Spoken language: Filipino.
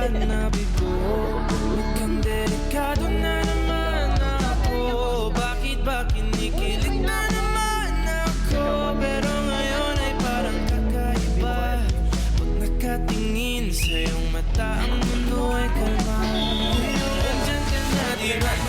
ka nabigo. Mukhang delikado na naman ako. Bakit ba kinikilig na naman ako? Pero ngayon ay parang kakaiba. Pag nakatingin sa iyong mata, ang mundo ay kalma. Ngayon andyan ka na, di ba't